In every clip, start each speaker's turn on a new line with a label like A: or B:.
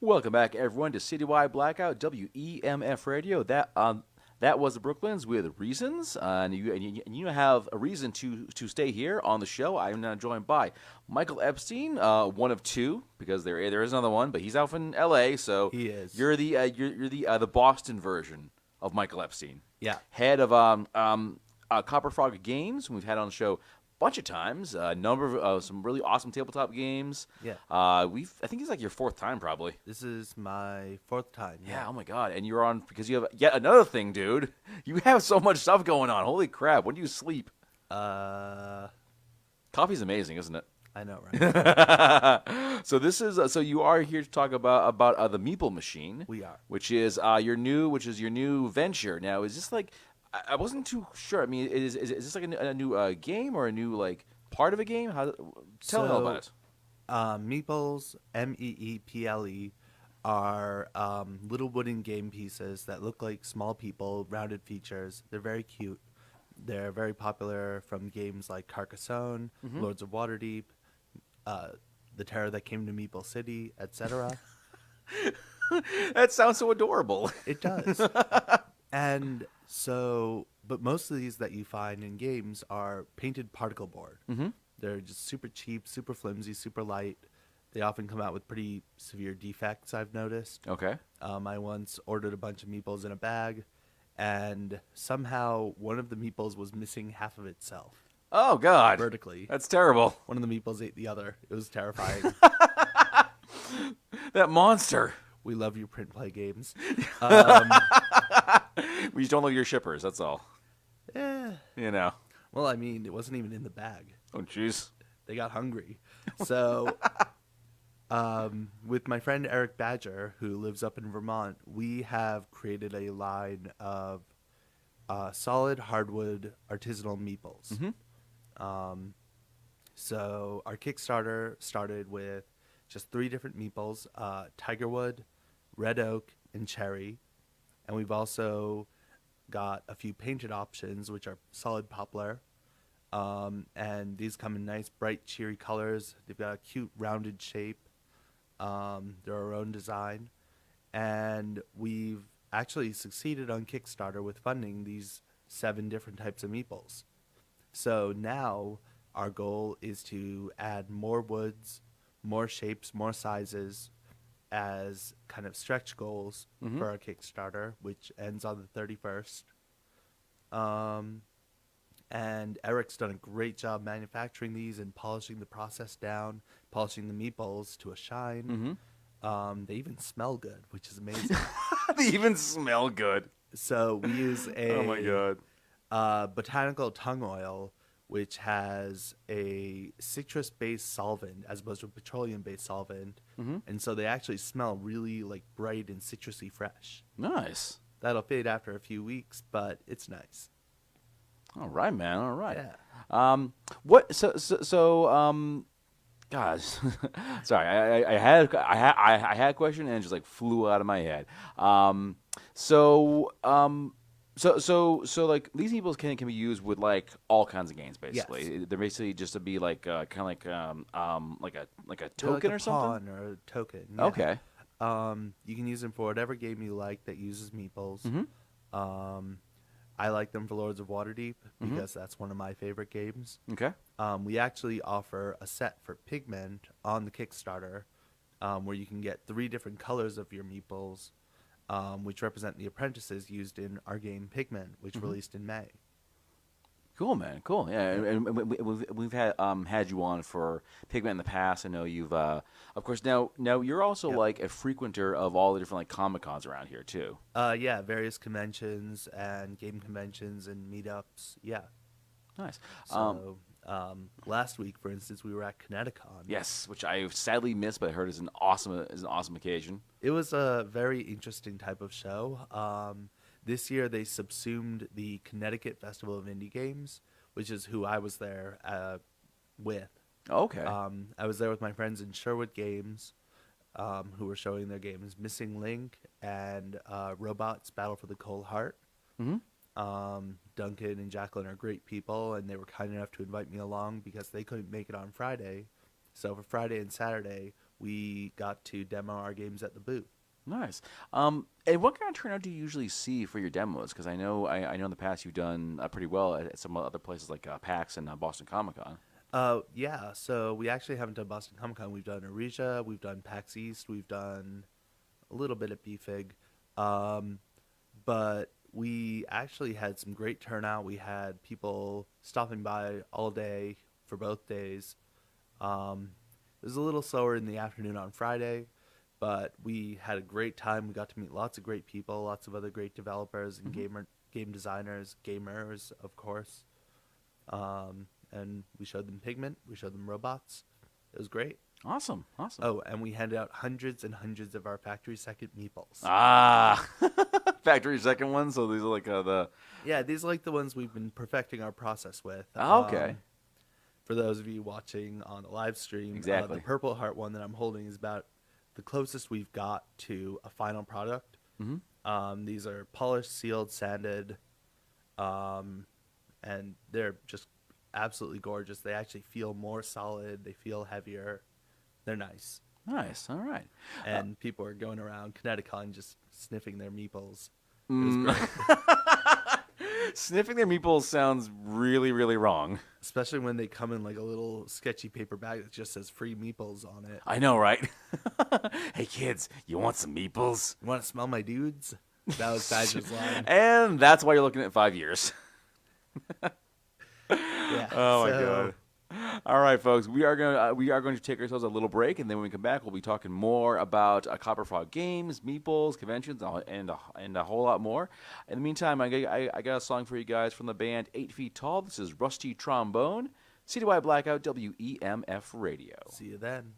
A: Welcome back, everyone, to Citywide Blackout WEMF Radio. That was the Brooklyns with reasons, and you have a reason to stay here on the show. I am now joined by Michael Epstein, one of two, because there is another one, but he's out in L.A. So
B: He is.
A: you're the Boston version of Michael Epstein.
B: Yeah.
A: Head of Copperfrog Games. We've had on the show bunch of times, a number of some really awesome tabletop games.
B: Yeah.
A: I think it's like your fourth time probably.
B: This is my fourth time.
A: Yeah, oh my god. And you're on because you have yet another thing, dude. You have so much stuff going on. Holy crap. When do you sleep?
B: I
A: Coffee's amazing, isn't it?
B: know, right?
A: So this is so you are here to talk about the Meeple Machine.
B: We are.
A: Which is your new venture. Now, is this like I wasn't too sure. I mean, is this like a new game or a new like part of a game? Tell me all about it.
B: Meeples, Meeple, are little wooden game pieces that look like small people, rounded features. They're very cute. They're very popular from games like Carcassonne, Lords of Waterdeep, The Terror That Came to Meeple City, etc.
A: That sounds so adorable.
B: It does. And so, but most of these that you find in games are painted particle board.
A: Mm-hmm.
B: They're just super cheap, super flimsy, super light. They often come out with pretty severe defects, I've noticed.
A: Okay.
B: I once ordered a bunch of meeples in a bag, and somehow one of the meeples was missing half of itself
A: Oh god.
B: vertically.
A: That's terrible.
B: One of the meeples ate the other. It was terrifying.
A: That monster.
B: We love you, print play games.
A: We just don't love your shippers, that's all.
B: Eh.
A: You know.
B: Well, I mean, it wasn't even in the bag.
A: Oh jeez.
B: They got hungry. So, with my friend Eric Badger, who lives up in Vermont, we have created a line of solid hardwood artisanal meeples. So our Kickstarter started with just 3 different meeples, Tigerwood, Red Oak, and Cherry. And we've also got a few painted options, which are solid poplar. And these come in nice, bright, cheery colors. They've got a cute, rounded shape. They're our own design. And we've actually succeeded on Kickstarter with funding these 7 different types of meeples. So now our goal is to add more woods, more shapes, more sizes as kind of stretch goals for our Kickstarter, which ends on the 31st. And Eric's done a great job manufacturing these and polishing the process down, polishing the meeples to a shine. They even smell good, which is amazing.
A: They even smell good.
B: So we use a
A: Oh my god.
B: botanical tongue oil, which has a citrus-based solvent as opposed to a petroleum-based solvent. And so they actually smell really like bright and citrusy fresh.
A: Nice.
B: That'll fade after a few weeks, but it's nice.
A: All right, man. All right.
B: Yeah.
A: What? Guys, sorry. I had a question and it just like flew out of my head. So like these meeples can be used with like all kinds of games basically.
B: Yes.
A: They're basically just to be like kind of like a
B: They're
A: token
B: like a
A: or something.
B: pawn or a token. Yeah.
A: Okay.
B: You can use them for whatever game you like that uses meeples. I like them for Lords of Waterdeep because that's one of my favorite games.
A: Okay.
B: We actually offer a set for Pigment on the Kickstarter where you can get 3 different colors of your meeples, which represent the apprentices used in our game Pigment, which released in May.
A: Cool, man. Cool. Yeah, and we've had you on for Pigment in the past. I know you've, of course. Now you're also like a frequenter of all the different like Comic Cons around here too.
B: Yeah, various conventions and game conventions and meetups. Yeah.
A: Nice.
B: So last week, for instance, we were at Kineticon.
A: Yes, which I sadly missed, but I heard is an awesome occasion.
B: It was a very interesting type of show. This year, they subsumed the Connecticut Festival of Indie Games, which is who I was there with.
A: Okay.
B: I was there with my friends in Sherwood Games, who were showing their games Missing Link and Robots Battle for the Cold Heart. Duncan and Jacqueline are great people, and they were kind enough to invite me along because they couldn't make it on Friday. So for Friday and Saturday, we got to demo our games at the booth.
A: Nice. And what kind of turnout do you usually see for your demos? Because I know in the past you've done pretty well at some other places like PAX and Boston Comic Con.
B: Yeah, so we actually haven't done Boston Comic Con. We've done Aresia, we've done PAX East, we've done a little bit at BFIG. But we actually had some great turnout. We had people stopping by all day for both days. It was a little slower in the afternoon on Friday, but we had a great time. We got to meet lots of great people, lots of other great developers and game designers, gamers, of course. And we showed them Pigment. We showed them robots. It was great.
A: Awesome.
B: Oh, and we handed out hundreds and hundreds of our Factory Second Meeples.
A: Ah, Factory Second ones. So these are like the.
B: Yeah, these are like the ones we've been perfecting our process with.
A: Oh, okay.
B: For those of you watching on the live stream,
A: Exactly.
B: The Purple Heart one that I'm holding is about the closest we've got to a final product.
A: Mm-hmm.
B: These are polished, sealed, sanded, and they're just absolutely gorgeous. They actually feel more solid. They feel heavier. They're nice.
A: Nice. All right.
B: And people are going around Connecticut just sniffing their meeples. It was great.
A: Sniffing their meeples sounds really, really wrong.
B: Especially when they come in like a little sketchy paper bag that just says free meeples on it.
A: I know, right? Hey, kids, you want some meeples?
B: You want to smell my dudes? That was Badger's line.
A: And that's why you're looking at 5 years.
B: Yeah.
A: Oh, my God. All right, folks, we are going to take ourselves a little break, and then when we come back, we'll be talking more about Copperfrog Games, Meeples, conventions, and a whole lot more. In the meantime, I got a song for you guys from the band 8 Feet Tall. This is Rusty Trombone, Citywide Blackout, WEMF Radio.
B: See you then.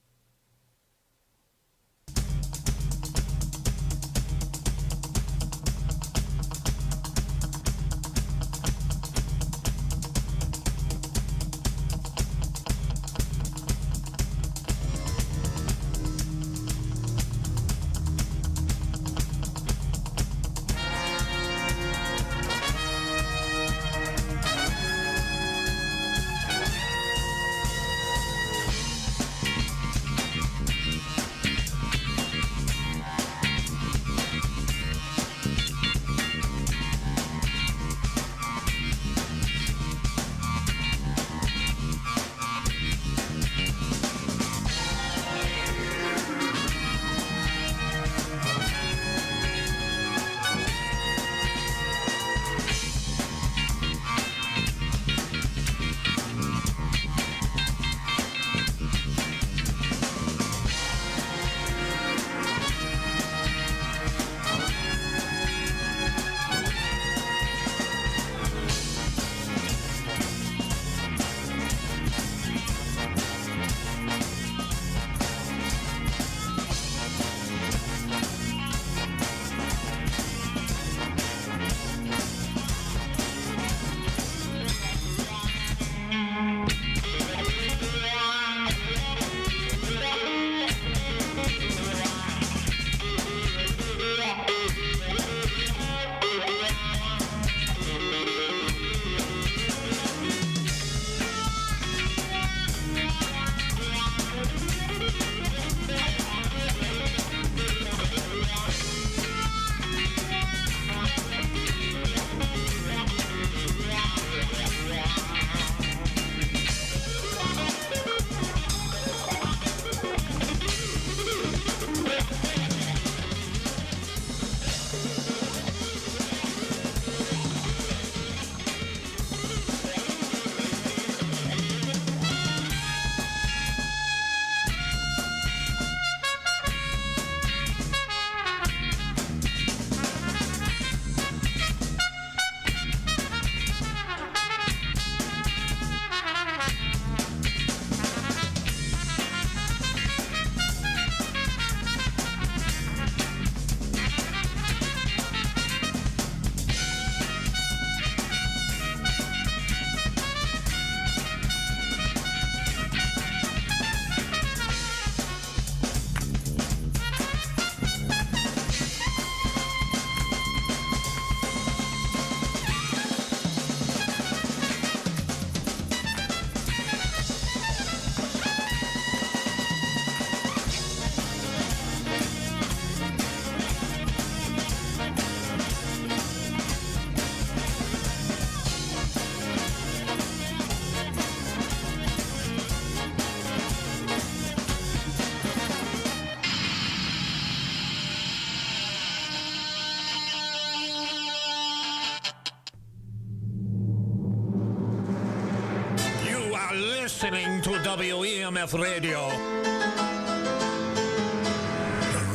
C: listening to WEMF Radio. The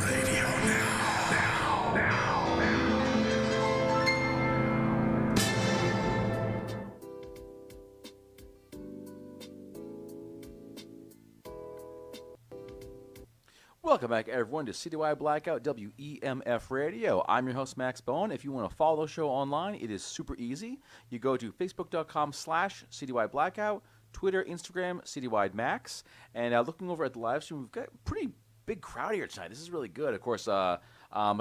C: radio now.
A: Welcome back, everyone, to Citywide Blackout WEMF Radio. I'm your host, Max Bowen. If you want to follow the show online, it is super easy. You go to facebook.com/Citywide Blackout, Twitter, Instagram, Citywide Max. And looking over at the live stream, we've got a pretty big crowd here tonight. This is really good. Of course, my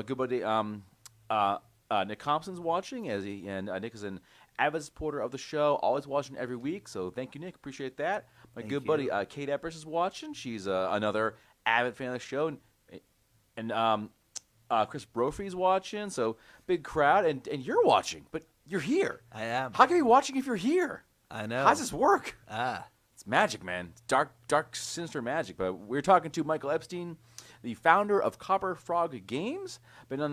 A: good buddy Nick Thompson's watching, and Nick is an avid supporter of the show, always watching every week. So thank you, Nick. Appreciate that. My
B: Thank
A: good
B: you.
A: buddy Kate Eppers is watching. She's another avid fan of the show, and Chris Brophy's watching, so big crowd, and you're watching, but you're here.
B: I am.
A: How can you be watching if you're here?
B: I know.
A: How does this work?
B: Ah.
A: It's magic, man. It's dark, sinister magic. But we're talking to Michael Epstein, the founder of Copperfrog Games. Been on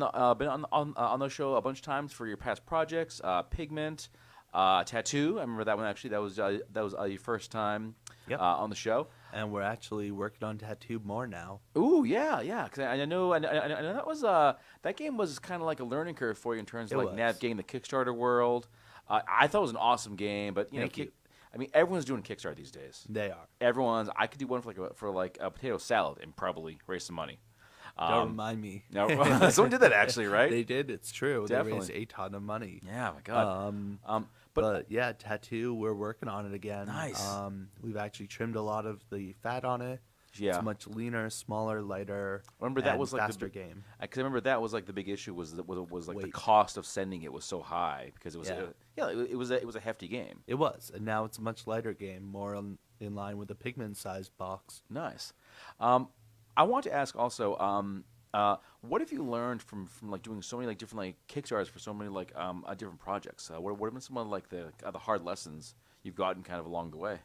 A: the show a bunch of times for your past projects, Pigment, Tattoo. I remember that one actually. That was your first time on the show.
B: And we're actually working on Tattoo more now.
A: Ooh, yeah. Because I know that was that game was kind of like a learning curve for you in terms of
B: It was.
A: navigating the Kickstarter world. I thought it was an awesome game, but
B: Thank you.
A: I mean, everyone's doing Kickstarter these days.
B: They are.
A: I could do one for like a potato salad and probably raise some money.
B: Don't remind me.
A: No, someone did that actually, right?
B: They did. It's true.
A: Definitely.
B: They raised a ton of money.
A: Yeah, my God.
B: But yeah, Tattoo, we're working on it again.
A: Nice.
B: We've actually trimmed a lot of the fat on it.
A: Yeah.
B: It's much leaner, smaller, lighter.
A: Remember that
B: and
A: was like
B: faster
A: the
B: game.
A: Because I remember that was like the big issue was like the
B: Weight.
A: cost of sending it was so high because it was
B: Yeah.
A: it was a hefty game.
B: It was, and now it's a much lighter game, more in line with the Pigment-sized box.
A: Nice. I want to ask also, what have you learned from like doing so many like different like Kickstarters for so many like different projects? What have been some of like the hard lessons you've gotten kind of along the way?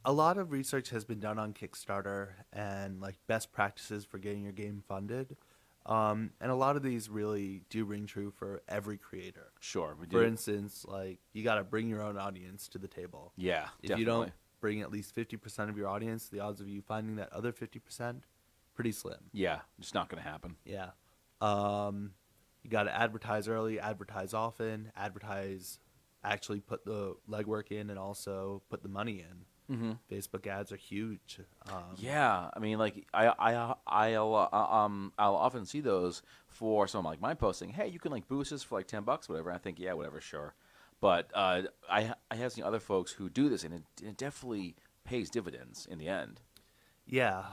B: A lot of research has been done on Kickstarter and like best practices for getting your game funded. And a lot of these really do ring true for every creator.
A: Sure, we do.
B: For instance, like you got to bring your own audience to the table.
A: Yeah,
B: If
A: definitely.
B: you don't bring at least 50% of your audience, the odds of you finding that other 50% pretty slim.
A: Yeah, it's not going to happen.
B: Yeah. You got to advertise early, advertise often, actually put the legwork in and also put the money in.
A: Mm-hmm.
B: Facebook ads are huge.
A: Yeah, I mean, like I'll often see those for someone like mine posting, hey, you can like boost this for like $10, whatever. I think, yeah, whatever, sure. But I have seen other folks who do this, and it definitely pays dividends in the end.
B: Yeah,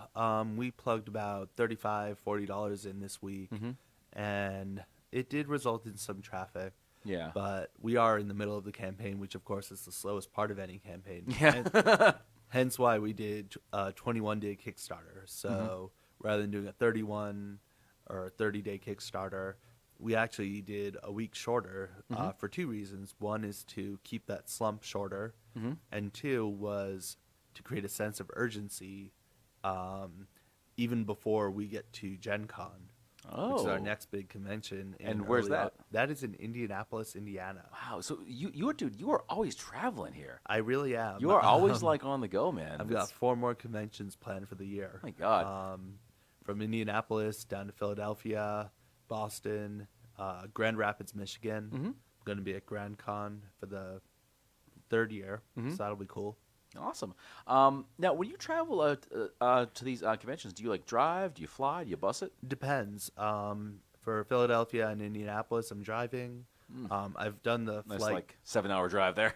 B: we plugged about $35, $40 in this week, and it did result in some traffic.
A: Yeah.
B: But we are in the middle of the campaign, which of course is the slowest part of any campaign.
A: Yeah.
B: Hence why we did a 21-day Kickstarter. So rather than doing a 31 or 30-day Kickstarter, we actually did a week shorter for two reasons. One is to keep that slump shorter, and two was to create a sense of urgency even before we get to Gen Con. Which is our next big convention.
A: And where's that?
B: That is in Indianapolis, Indiana.
A: Wow, so you are always traveling here.
B: I really am.
A: You are always like on the go, man.
B: I've got 4 more conventions planned for the year.
A: Oh my God.
B: From Indianapolis down to Philadelphia, Boston, Grand Rapids, Michigan. I'm going to be at Grand Con for the 3rd year, so that'll be cool.
A: Awesome. Now, when you travel to these conventions, do you like drive? Do you fly? Do you bus it?
B: Depends. For Philadelphia and Indianapolis, I'm driving. I've done the
A: Nice,
B: flight.
A: like 7-hour drive there.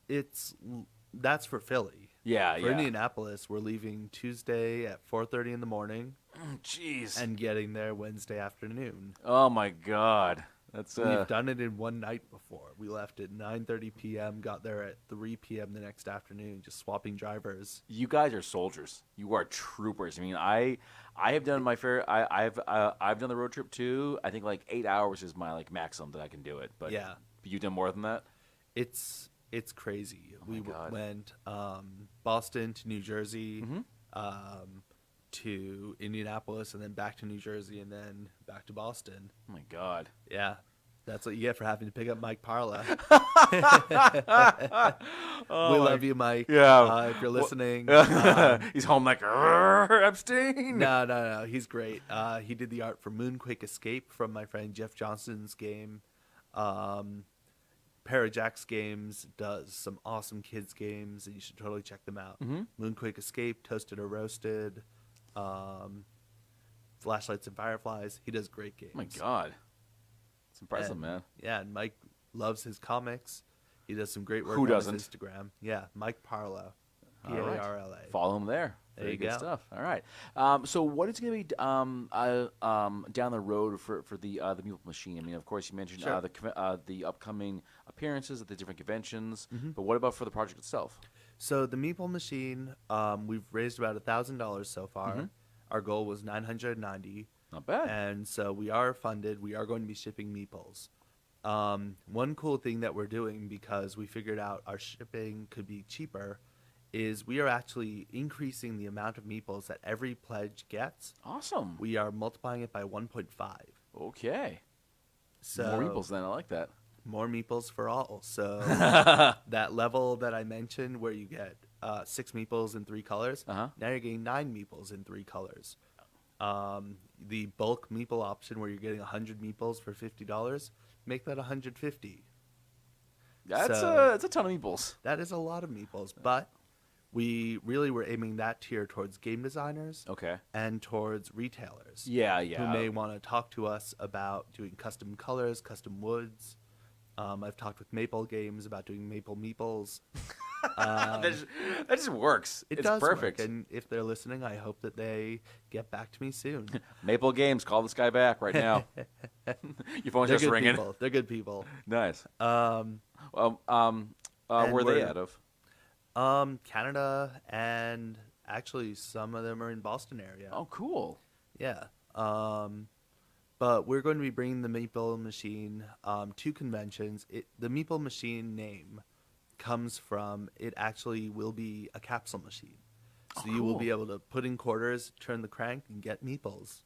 B: That's for Philly.
A: Yeah,
B: For Indianapolis, we're leaving Tuesday at 4:30 in the morning
A: Jeez.
B: and getting there Wednesday afternoon.
A: Oh my God. That's
B: We've done it in one night before. We left at 9:30 p.m., got there at 3 p.m. the next afternoon, just swapping drivers.
A: You guys are soldiers. You are troopers. I mean, I have done my fair. I've done the road trip too. I think like 8 hours is my like maximum that I can do it. But
B: Yeah.
A: you've done more than that.
B: It's crazy.
A: my
B: We
A: God.
B: went Boston to New Jersey, to Indianapolis, and then back to New Jersey, and then back to Boston.
A: Oh my God.
B: Yeah. That's what you get for having to pick up Mike Parla.
A: Oh,
B: We
A: my-
B: love you, Mike.
A: Yeah.
B: If you're listening.
A: He's home like "Arr, Epstein.
B: No. He's great. He did the art for Moonquake Escape from my friend Jeff Johnson's game. Parajax Games does some awesome kids games, and you should totally check them out. Moonquake Escape, Toasted or Roasted, Flashlights and Fireflies. He does great games.
A: Oh my God, it's impressive,
B: And,
A: man.
B: Yeah, and Mike loves his comics. He does some great work
A: Who
B: on
A: doesn't?
B: his Instagram. Yeah, Mike Parla.
A: All right.
B: Parla.
A: Follow him there.
B: There
A: Very
B: you
A: good
B: go.
A: stuff. All right. So what is going to be down the road for the Meeple Machine? I mean, of course, you mentioned
B: Sure.
A: the upcoming appearances at the different conventions, but what about for the project itself?
B: So the Meeple Machine, we've raised about $1,000 so far. Our goal was $990,
A: Not bad.
B: and so we are funded. We are going to be shipping meeples. One cool thing that we're doing, because we figured out our shipping could be cheaper, is we are actually increasing the amount of meeples that every pledge gets.
A: Awesome.
B: We are multiplying it by 1.5.
A: Okay.
B: So
A: More Meeples then. I like that.
B: more meeples for all. So that level that I mentioned where you get 6 meeples in 3 colors,
A: Uh-huh.
B: now you're getting 9 meeples in 3 colors. The bulk meeple option where you're getting 100 meeples for $50, make that 150.
A: That's
B: So-
A: a ton of Meeples.
B: That is a lot of meeples, but we really were aiming that tier towards game designers
A: Okay.
B: and towards retailers.
A: Yeah.
B: Who may want to talk to us about doing custom colors, custom woods. I've talked with Maple Games about doing Maple Meeples.
A: that just works.
B: It
A: It's
B: does
A: perfect.
B: work, and if they're listening, I hope that they get back to me soon.
A: Maple Games, call this guy back right now. Your phone's
B: They're
A: just
B: good
A: ringing.
B: people. They're good people.
A: Nice.
B: And
A: Where are they
B: we're-
A: out of?
B: Canada, and actually some of them are in Boston area.
A: Oh, cool.
B: Yeah. But we're going to be bringing the Meeple Machine to conventions. The Meeple Machine name comes from, it actually will be a capsule machine. So you will
A: cool.
B: be able to put in quarters, turn the crank, and get meeples.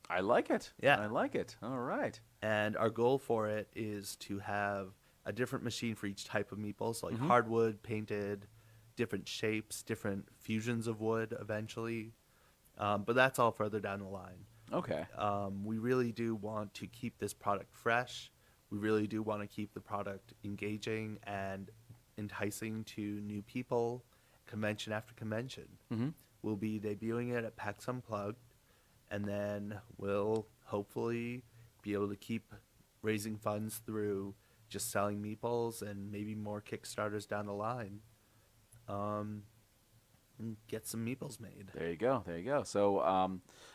A: I like it.
B: Yeah.
A: I like it. All right.
B: And our goal for it is to have a different machine for each type of meeple. So like hardwood, painted, different shapes, different fusions of wood eventually. But that's all further down the line.
A: Okay.
B: We really do want to keep this product fresh. We really do want to keep the product engaging and enticing to new people, convention after convention. We'll be debuting it at PAX Unplugged, and then we'll hopefully be able to keep raising funds through just selling meeples and maybe more Kickstarters down the line. And get some meeples made.
A: There you go. There you go. So,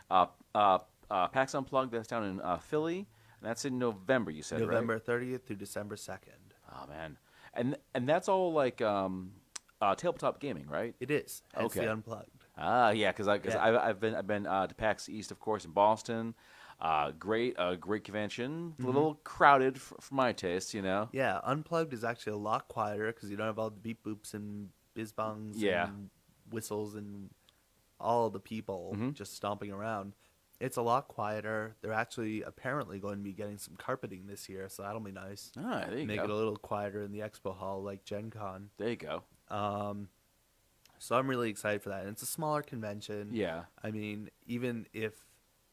A: PAX Unplugged, that's down in Philly, and that's in November, you said,
B: November
A: right?
B: 30th through December 2nd.
A: Oh, man. And that's all like tabletop gaming, right?
B: It is. Hence
A: Okay.
B: the Unplugged.
A: Ah, yeah, because
B: Yeah.
A: I've been to PAX East, of course, in Boston. Great convention. A little crowded for my taste, you know.
B: Yeah, Unplugged is actually a lot quieter because you don't have all the beep boops and biz bongs
A: Yeah.
B: and whistles and all the people just stomping around. It's a lot quieter. They're actually apparently going to be getting some carpeting this year, so that'll be nice.
A: Ah, there you
B: Make
A: go.
B: it a little quieter in the expo hall like Gen Con.
A: There you go.
B: So I'm really excited for that. And it's a smaller convention.
A: Yeah.
B: I mean, even if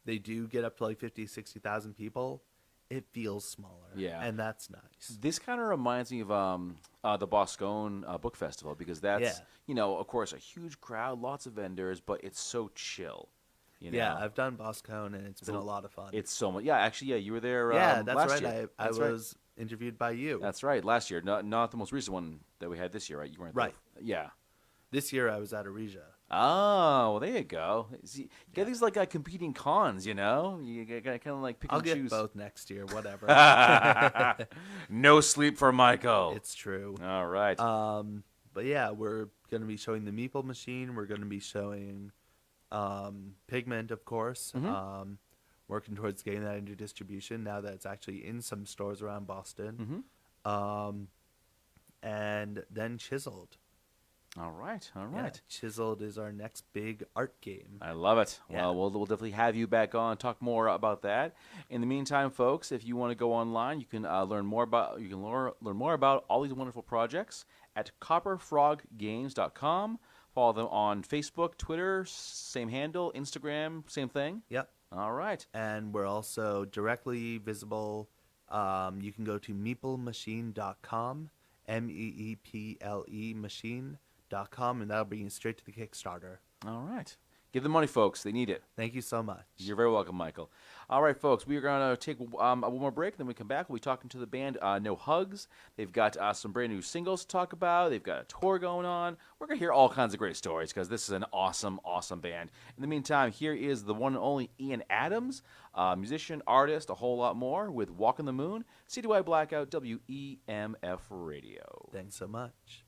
B: they do get up to like 50, 60,000 people, it feels smaller.
A: Yeah.
B: And that's nice.
A: This kind of reminds me of the Boscone Book Festival because that's,
B: Yeah.
A: you know, of course, a huge crowd, lots of vendors, but it's so chill. You know?
B: Yeah, I've done Boscone, and it's been a lot of fun.
A: It's so much. Yeah, actually, yeah, you were there
B: Yeah, that's
A: last
B: right.
A: year.
B: I
A: That's right.
B: was interviewed by you.
A: That's right, last year. Not the most recent one that we had this year, right? You weren't
B: Right.
A: there. Yeah.
B: This year I was at Arisia.
A: Oh, well, there you go. See, you got these like competing cons, you know. You got kind of like pick
B: I'll
A: and
B: get
A: choose.
B: both next year, whatever.
A: No sleep for Michael.
B: It's true.
A: All right.
B: But yeah, we're going to be showing the Meeple Machine. We're going to be showing Pigment, of course. Working towards getting that into distribution now that it's actually in some stores around Boston. And then Chiseled.
A: All right. All
B: Yeah,
A: right.
B: Chiseled is our next big art game.
A: I love it.
B: Yeah.
A: Well, we'll definitely have you back on, talk more about that. In the meantime, folks, if you want to go online, you can learn more about learn more about all these wonderful projects at copperfroggames.com. Follow them on Facebook, Twitter, same handle, Instagram, same thing.
B: Yep.
A: All right.
B: And we're also directly visible. You can go to meeplemachine.com, MEEPLE machine.com, and that'll bring you straight to the Kickstarter.
A: All right. Give them money, folks. They need it.
B: Thank you so much.
A: You're very welcome, Michael. All right, folks, we are going to take one more break, then we come back. We'll be talking to the band No Hugs. They've got some brand new singles to talk about. They've got a tour going on. We're going to hear all kinds of great stories because this is an awesome, awesome band. In the meantime, here is the one and only Ian Adams, musician, artist, a whole lot more with Walk on the Moon, Citywide Blackout, WEMF Radio.
B: Thanks so much.